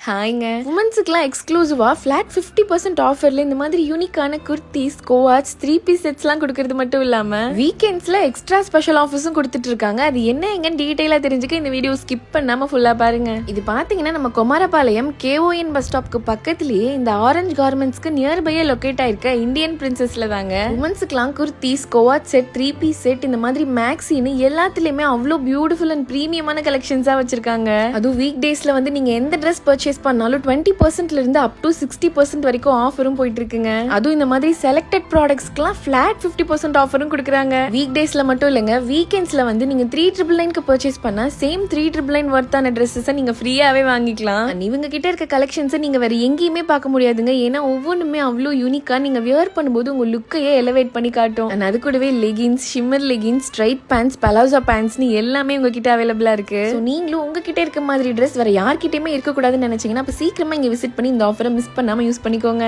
ஹாய்ங்க, உமன்ஸுக்குலாம் எக்ஸ்க்ளூசிவாக ஃப்ளாட் 50% ஆஃபரில் இந்த மாதிரி யூனிக்கான குர்த்திஸ், கோவாட்ஸ், 3 பீஸ் செட்ஸ்லாம் கொடுக்கறது மட்டும் இல்லாமல் வீக்கெண்ட்ஸில் எக்ஸ்ட்ரா ஸ்பெஷல் ஆஃபர்ஸும் கொடுத்துட்டு இருக்காங்க. அது என்ன எங்கன்னு டீட்டெயிலாக தெரிஞ்சுக்க இந்த வீடியோ ஸ்கிப் பண்ணாமல் ஃபுல்லாக பாருங்க. இது பார்த்தீங்கன்னா நம்ம குமாரபாளையம் KON பஸ் ஸ்டாப்க்கு பக்கத்துலேயே இந்த ஆரஞ்ச் கார்மெண்ட்ஸ்க்கு நியர்பையே லொக்கேட் ஆயிருக்க இந்தியன் பிரின்சஸ்ல தாங்க. உமன்ஸுக்குலாம் குர்த்திஸ், கோவாட் செட், 3 பீஸ் செட், இந்த மாதிரி மேக்ஸின்னு எல்லாத்துலேயுமே அவ்வளோ பியூட்டிஃபுல் அண்ட் ப்ரீமியமான கலெக்ஷன்ஸாக வச்சிருக்காங்க. அதுவும் வீக் டேஸில் வந்து நீங்கள் எந்த ட்ரெஸ் பர்ச்சேஸ் பண்ணாலும் 20% இருந்து அப் டு 60% வரைக்கும் ஆஃபரும் போயிட்டு இருக்குங்க. அதுவும் இந்த மாதிரி செலக்டட் ப்ராடக்ட்ஸ்க்குலாம் ஃபிளாட் 50% ஆஃபரும் கொடுக்குறாங்க. வீக் டேஸ்ல மட்டும் இல்லைங்க, வீக்கெண்ட்ஸ்ல வந்து நீங்க 3999க்கு பர்ச்சேஸ் பண்ணா சேம் 3999 வர்த்தான ட்ரெஸ்ஸை நீங்க ஃப்ரீயாவே வாங்கிக்கலாம். இவங்க கிட்ட இருக்க கலெக்ஷன்ஸை நீங்க வேற எங்கேயுமே பார்க்க முடியாதுங்க. ஏன்னா ஒவ்வொன்றுமே அவ்வளோ யூனிக்கா நீங்க வியர் பண்ணும்போது உங்க லுக்கையே எலிவேட் பண்ணி காட்டும். அது கூடவே leggings, shimmer leggings, straight pants, palazzo பேண்ட்ஸ்னு எல்லாமே உங்ககிட்ட அவைலபிளா இருக்கு. நீங்களும் உங்ககிட்ட இருக்க மாதிரி ட்ரெஸ் வேற யார்கிட்டயுமே இருக்கக்கூடாதுன்னு நினைச்சீங்கன்னா அப்ப சீக்கிரமா இங்க விசிட் பண்ணி இந்த ஆஃபரை மிஸ் பண்ணாம யூஸ் பண்ணிக்கோங்க.